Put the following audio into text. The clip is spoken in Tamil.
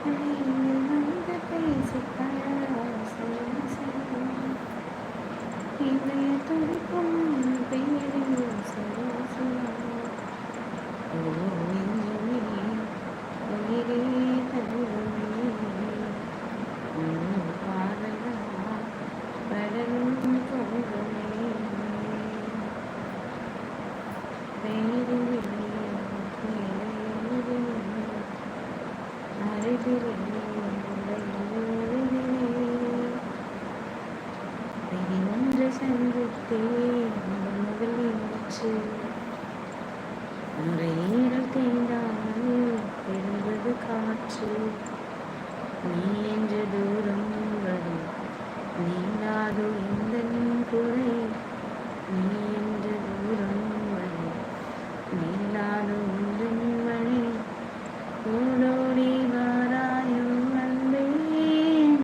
வெளியில் வந்து பேசிப் இதய துடிக்கும் பெயரில் ஓ நெஞ்சமே உயிரே தருவமே பாடலா கடலும் தோன்றமே பெயரிலே அருகிலே ஒன்று சந்தித்தேன் முதலில் நுரையீரல் தேய்ந்தால்